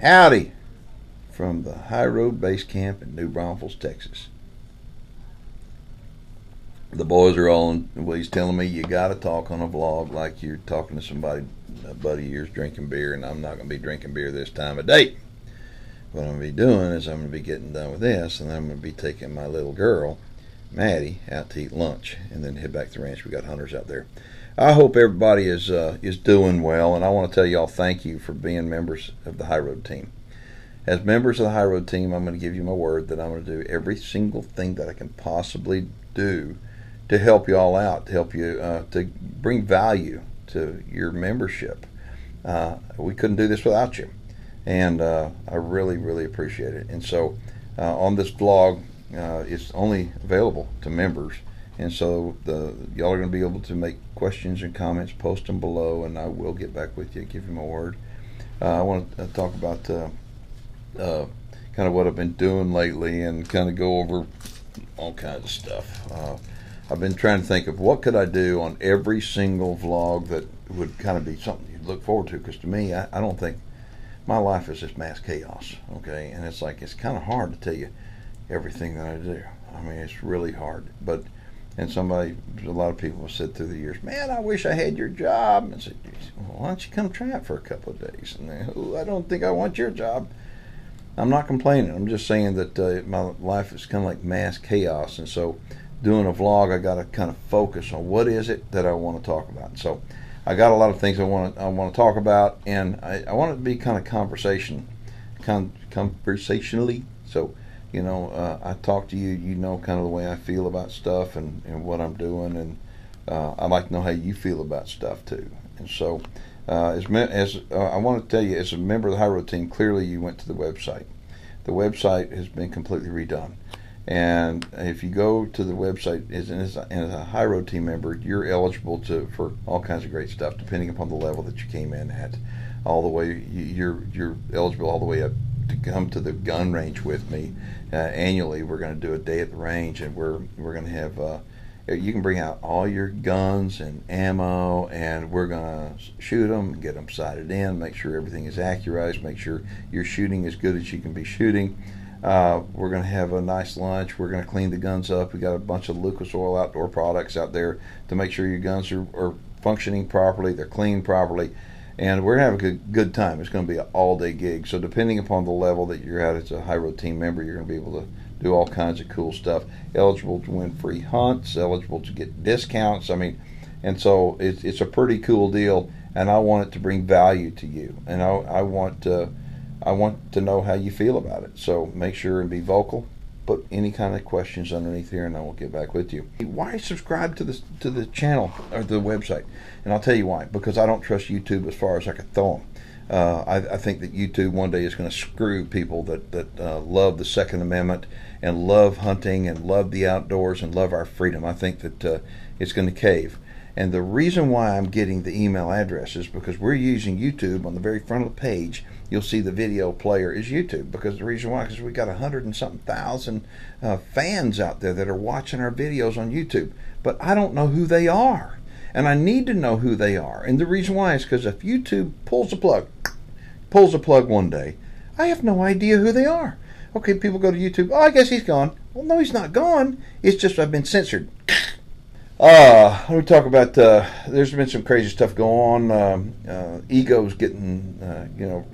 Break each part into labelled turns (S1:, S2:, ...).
S1: Howdy from the High Road Base Camp in New Braunfels, Texas. The boys are all in. Well, he's telling me you got to talk on a vlog like you're talking to somebody, a buddy of yours, drinking beer, and I'm not going to be drinking beer this time of day. What I'm going to be doing is I'm going to be getting done with this, and then I'm going to be taking my little girl, Maddie, out to eat lunch, and then head back to the ranch. We got hunters out there. I hope everybody is doing well, and I want to tell y'all thank you for being members of the High Road team. As members of the High Road team, I'm going to give you my word that I'm going to do every single thing that I can possibly do to help you all out, to help you to bring value to your membership. We couldn't do this without you, and I really, really appreciate it. And so on this vlog, it's only available to members. And so y'all are going to be able to make questions and comments, post them below, and I will get back with you, give you my word. I want to talk about kind of what I've been doing lately and kind of go over all kinds of stuff. I've been trying to think of what could I do on every single vlog that would kind of be something you'd look forward to, because to me, I don't think my life is just mass chaos, okay? And it's like, it's kind of hard to tell you everything that I do. I mean, it's really hard. And a lot of people have said through the years, man, I wish I had your job. And I said, well, why don't you come try it for a couple of days? And they, oh, I don't think I want your job. I'm not complaining. I'm just saying that my life is kind of like mass chaos. And so doing a vlog, I got to kind of focus on what is it that I want to talk about. So I got a lot of things I want to talk about, and I want it to be kind of conversationally. So, you know, I talk to you, you know, kind of the way I feel about stuff and what I'm doing, and I like to know how you feel about stuff too. And so, I want to tell you, as a member of the High Road team, clearly you went to the website. The website has been completely redone, and if you go to the website as a High Road team member, you're eligible for all kinds of great stuff, depending upon the level that you came in at. All the way you're eligible all the way up to come to the gun range with me. Annually, we're going to do a day at the range, and we're going to have you can bring out all your guns and ammo, and we're going to shoot them, get them sighted in, make sure everything is accurized, make sure you're shooting as good as you can be shooting. We're going to have a nice lunch. We're going to clean the guns up. We got a bunch of Lucas Oil outdoor products out there to make sure your guns are functioning properly, they're cleaned properly. And we're going to have a good time. It's going to be an all-day gig. So depending upon the level that you're at as a High Road team member, you're going to be able to do all kinds of cool stuff. Eligible to win free hunts, eligible to get discounts. I mean, and so it's a pretty cool deal, and I want it to bring value to you. And I want to know how you feel about it. So make sure and be vocal. Put any kind of questions underneath here, and I will get back with you. Why subscribe to the channel or the website? And I'll tell you why. Because I don't trust YouTube as far as I could throw them. I think that YouTube one day is going to screw people that love the Second Amendment and love hunting and love the outdoors and love our freedom. I think that it's going to cave. And the reason why I'm getting the email address is because we're using YouTube on the very front of the page. You'll see the video player is YouTube, because the reason why, because we got 100 and something thousand fans out there that are watching our videos on YouTube, but I don't know who they are, and I need to know who they are. And the reason why is because if YouTube pulls the plug one day, I have no idea who they are. Okay, people go to YouTube. Oh, I guess he's gone. Well, no, he's not gone. It's just I've been censored. Let me talk about, there's been some crazy stuff going on. Ego's getting,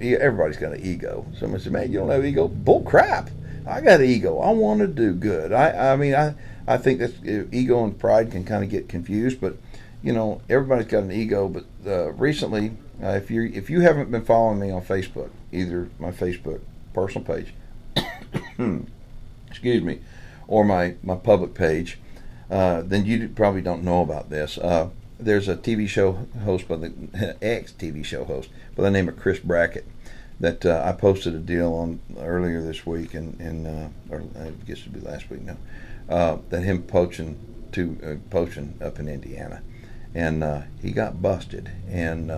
S1: everybody's got an ego. Somebody said, man, you don't have ego? Bull crap. I got an ego. I want to do good. I think that ego and pride can kind of get confused, but, you know, everybody's got an ego. But recently, if you haven't been following me on Facebook, either my Facebook personal page, excuse me, or my public page, then you probably don't know about this. There's a TV show host ex-TV show host by the name of Chris Brackett that I posted a deal on earlier this week, or I guess it'd be last week now, that him poaching up in Indiana, and he got busted, and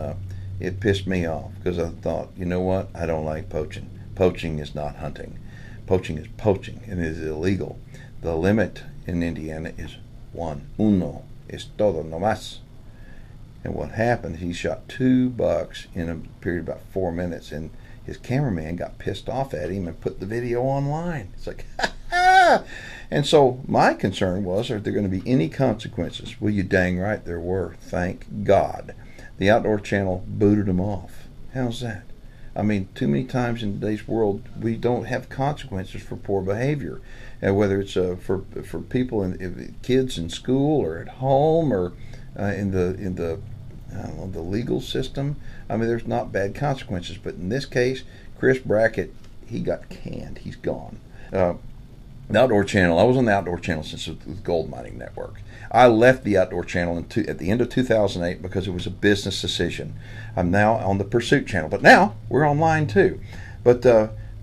S1: it pissed me off because I thought, you know what, I don't like poaching. Poaching is not hunting. Poaching is poaching, and it is illegal. The limit in Indiana is uno, es todo, no más. And what happened, he shot 2 bucks in a period of about 4 minutes, and his cameraman got pissed off at him and put the video online. It's like, ha ha! And so my concern was, are there going to be any consequences? Well, you dang right there were. Thank God. The Outdoor Channel booted them off. How's that? I mean, too many times in today's world, we don't have consequences for poor behavior, whether it's for people kids in school or at home or in the I don't know, the legal system. I mean, there's not bad consequences, but in this case, Chris Brackett, he got canned. He's gone. The Outdoor Channel. I was on the Outdoor Channel since it was the Gold Mining Network. I left the Outdoor Channel at the end of 2008 because it was a business decision. I'm now on the Pursuit Channel, but now we're online too. But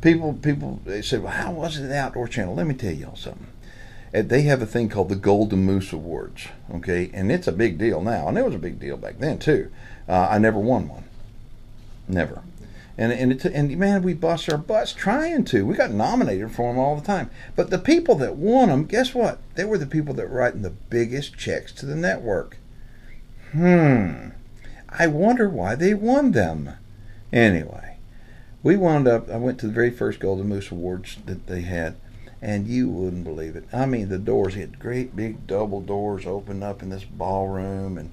S1: people they said, well, how was it at the Outdoor Channel? Let me tell y'all something. They have a thing called the Golden Moose Awards, okay, and it's a big deal now, and it was a big deal back then too. I never won one, never. And man, we bust our butts trying to. We got nominated for them all the time. But the people that won them, guess what? They were the people that were writing the biggest checks to the network. I wonder why they won them. Anyway, we wound up, I went to the very first Golden Moose Awards that they had, and you wouldn't believe it. I mean, the doors, he had great big double doors open up in this ballroom, and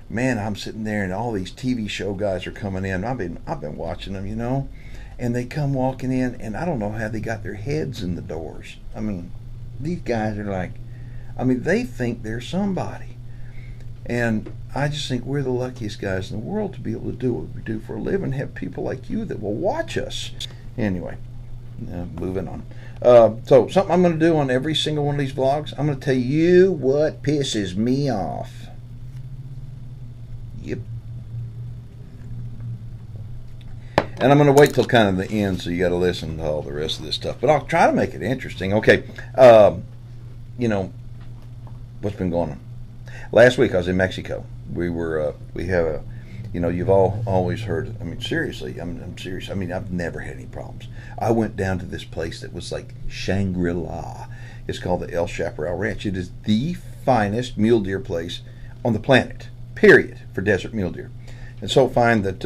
S1: man, I'm sitting there, and all these TV show guys are coming in. I've been watching them, you know, and they come walking in, and I don't know how they got their heads in the doors. I mean, these guys are like, I mean, they think they're somebody, and I just think we're the luckiest guys in the world to be able to do what we do for a living, have people like you that will watch us. Anyway, moving on. So something I'm going to do on every single one of these vlogs, I'm going to tell you what pisses me off. Yep. And I'm going to wait till kind of the end, so you got to listen to all the rest of this stuff. But I'll try to make it interesting. Okay, you know, what's been going on? Last week I was in Mexico. We have a, you know, you've always heard, I mean, seriously, I'm serious. I mean, I've never had any problems. I went down to this place that was like Shangri-La. It's called the El Chaparral Ranch. It is the finest mule deer place on the planet, period, for desert mule deer. And so fine that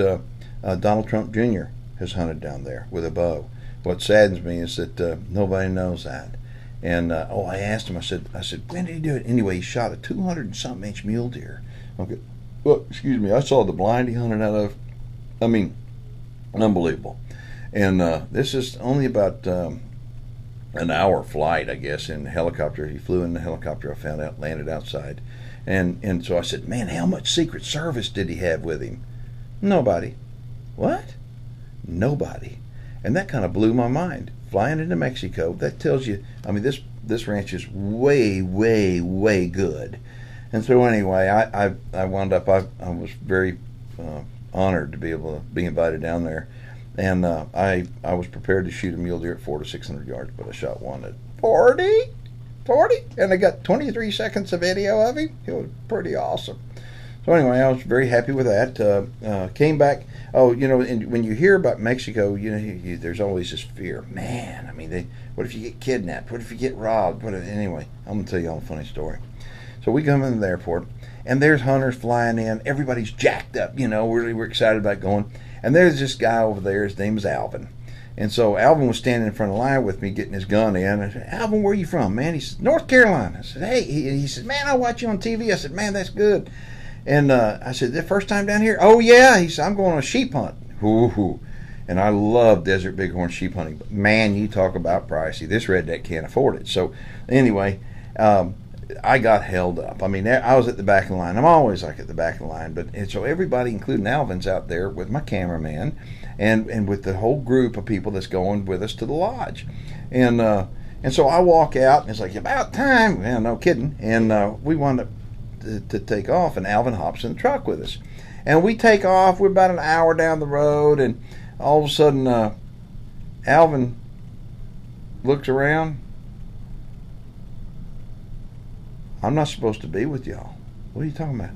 S1: Donald Trump Jr. has hunted down there with a bow. What saddens me is that nobody knows that. And I asked him, I said, when did he do it? Anyway, he shot a 200-and-something inch mule deer. Okay, well, excuse me, I saw the blind he hunted out of. I mean, unbelievable. And this is only about an hour flight, I guess, in the helicopter. He flew in the helicopter, I found out, landed outside. And so I said, man, how much Secret Service did he have with him? Nobody. What? Nobody. And that kind of blew my mind. Flying into Mexico, that tells you, I mean, this ranch is way, way, way good. And so anyway, I wound up, I was very honored to be able to be invited down there. And I was prepared to shoot a mule deer at 400 to 600 yards, but I shot one at 40, and I got 23 seconds of video of him. It was pretty awesome. So anyway, I was very happy with that. Came back. Oh, you know, and when you hear about Mexico, you know, there's always this fear. Man, I mean, what if you get kidnapped? What if you get robbed? Anyway, I'm going to tell you all a funny story. So we come into the airport, and there's hunters flying in. Everybody's jacked up, you know. We're excited about going. And there's this guy over there. His name is Alvin. And so Alvin was standing in front of the line with me, getting his gun in. I said, Alvin, where are you from, man? He said, North Carolina. I said, hey. He said, man, I watch you on TV. I said, man, that's good. And I said, the first time down here? Oh, yeah. He said, I'm going on a sheep hunt. Ooh. And I love desert bighorn sheep hunting. But, man, you talk about pricey. This redneck can't afford it. So, anyway, I got held up. I mean, I was at the back of the line. I'm always like at the back of the line. And so everybody, including Alvin's out there with my cameraman and with the whole group of people that's going with us to the lodge. And so I walk out, and it's like, about time. Well, no kidding. And we wound up to take off, and Alvin hops in the truck with us. And we take off. We're about an hour down the road, and all of a sudden, Alvin looks around. I'm not supposed to be with y'all. What are you talking about?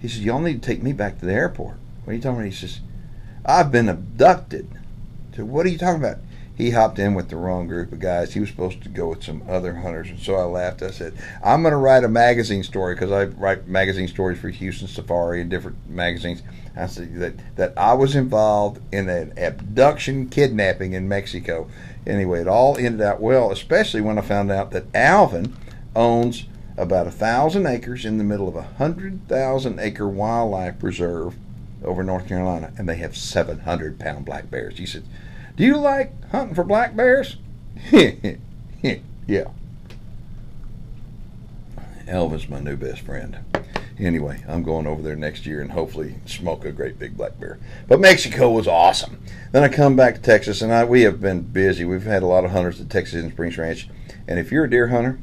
S1: He says, y'all need to take me back to the airport. What are you talking about? He says, I've been abducted. So what are you talking about? he hopped in with the wrong group of guys. He was supposed to go with some other hunters, and so I laughed. I said, I'm going to write a magazine story, because I write magazine stories for Houston Safari and different magazines. I said that I was involved in an abduction kidnapping in Mexico. Anyway, it all ended out well, especially when I found out that Alvin owns about 1,000 acres in the middle of a 100,000-acre wildlife preserve over North Carolina, and they have 700-pound black bears. He said, do you like hunting for black bears? Yeah. Alvin's my new best friend. Anyway, I'm going over there next year and hopefully smoke a great big black bear. But Mexico was awesome. Then I come back to Texas, and we have been busy. We've had a lot of hunters at Texas Hidden Springs Ranch. And if you're a deer hunter,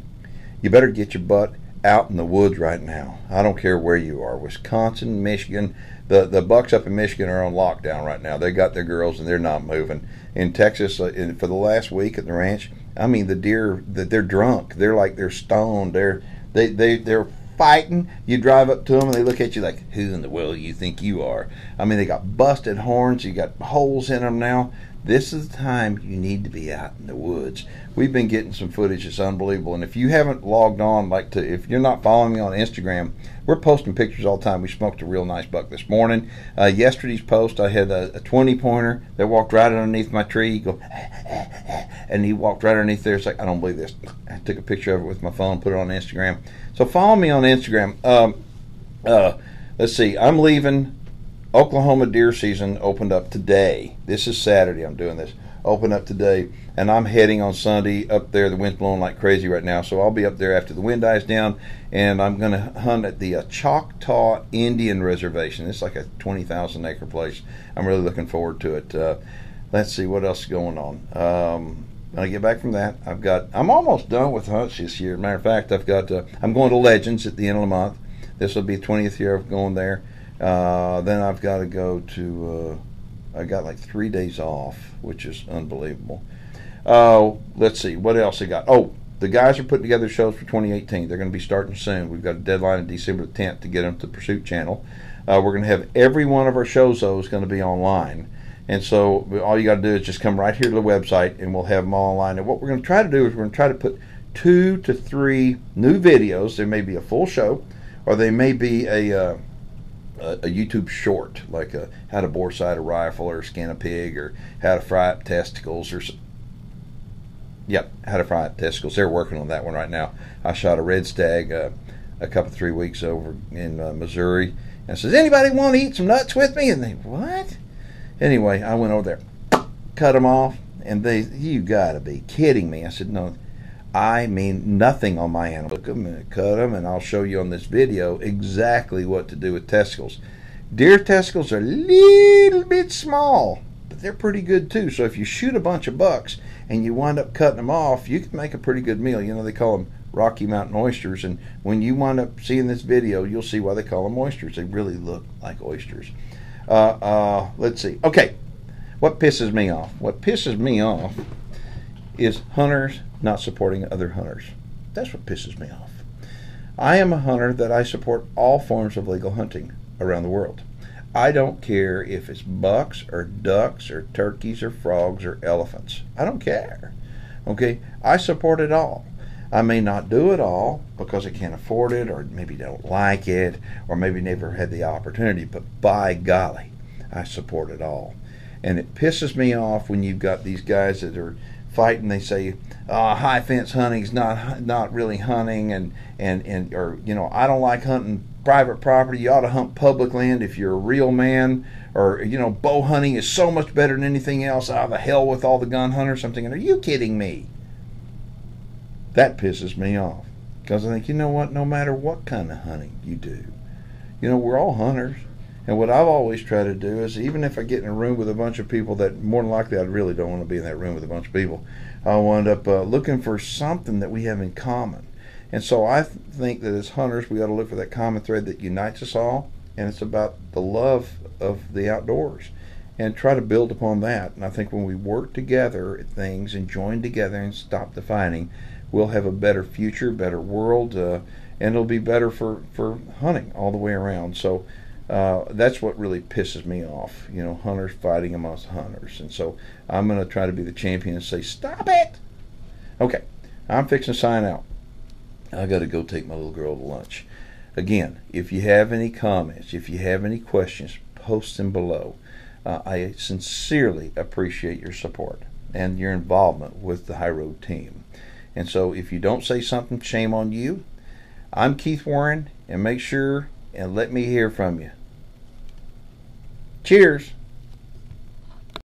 S1: you better get your butt out in the woods right now. I don't care where you are. Wisconsin, Michigan. The bucks up in Michigan are on lockdown right now. They got their girls, and they're not moving. In Texas, for the last week at the ranch, I mean, the deer, they're drunk. They're like they're stoned. They're fighting. You drive up to them and they look at you like, who in the world do you think you are? I mean, they got busted horns. You got holes in them now. This is the time you need to be out in the woods. We've been getting some footage that's unbelievable. And if you haven't logged on, if you're not following me on Instagram, we're posting pictures all the time. We smoked a real nice buck this morning. Yesterday's post, I had a 20-pointer that walked right underneath my tree. He go, and he walked right underneath there. It's like, I don't believe this. I took a picture of it with my phone, put it on Instagram. So follow me on Instagram. Let's see. I'm leaving. Oklahoma deer season opened up today. This is Saturday. I'm doing this. Opened up today, and I'm heading on Sunday up there. The wind's blowing like crazy right now, so I'll be up there after the wind dies down, and I'm going to hunt at the Choctaw Indian Reservation. It's like a 20,000-acre place. I'm really looking forward to it. Let's see what else is going on. When I get back from that, I'm almost done with hunts this year. Matter of fact, I'm going to Legends at the end of the month. This will be the 20th year of going there. Then I've got to go to, I got like 3 days off, which is unbelievable. Let's see, what else I got? Oh, the guys are putting together shows for 2018. They're going to be starting soon. We've got a deadline of December 10th to get them to the Pursuit channel. We're going to have every one of our shows, though, is going to be online. And so all you got to do is just come right here to the website, and we'll have them all online. And what we're going to try to do is we're going to try to put 2 to 3 new videos. There may be a full show, or they may be a YouTube short, like how to bore sight a rifle or skin a pig, or how to fry up testicles, or how to fry up testicles. They're working on that one right now. I shot a red stag a couple 3 weeks over in Missouri, and I says, anybody want to eat some nuts with me? And they, what? Anyway, I went over there, cut them off, and you gotta be kidding me. I said, no, I mean nothing on my animal. Look them and cut them, and I'll show you on this video exactly what to do with testicles. Deer testicles are a little bit small, but they're pretty good too. So if you shoot a bunch of bucks and you wind up cutting them off, you can make a pretty good meal. You know, they call them Rocky Mountain oysters, and when you wind up seeing this video, you'll see why they call them oysters. They really look like oysters. Let's see. Okay, what pisses me off? What pisses me off is hunters not supporting other hunters. That's what pisses me off. I am a hunter that I support all forms of legal hunting around the world. I don't care if it's bucks or ducks or turkeys or frogs or elephants. I don't care. Okay, I support it all. I may not do it all because I can't afford it, or maybe don't like it, or maybe never had the opportunity, but by golly, I support it all. And it pisses me off when you've got these guys that are fighting. They say high fence hunting's not really hunting, and or I don't like hunting private property. You ought to hunt public land if you're a real man, or bow hunting is so much better than anything else. The hell with all the gun hunters. I'm thinking, are you kidding me? That pisses me off, because I think, you know what, no matter what kind of hunting you do, we're all hunters. And what I've always tried to do is, even if I get in a room with a bunch of people that more than likely I really don't want to be in that room with a bunch of people, I'll wind up looking for something that we have in common. And so I think that as hunters, we ought to look for that common thread that unites us all, and it's about the love of the outdoors, and try to build upon that. And I think when we work together at things and join together and stop the fighting, we'll have a better future, better world, and it'll be better for hunting all the way around. So That's what really pisses me off. Hunters fighting amongst hunters. And so I'm going to try to be the champion and say, stop it. Okay, I'm fixing to sign out. I got to go take my little girl to lunch. Again, if you have any comments, if you have any questions, post them below. I sincerely appreciate your support and your involvement with the High Road team. And so if you don't say something, shame on you. I'm Keith Warren, and make sure and let me hear from you. Cheers.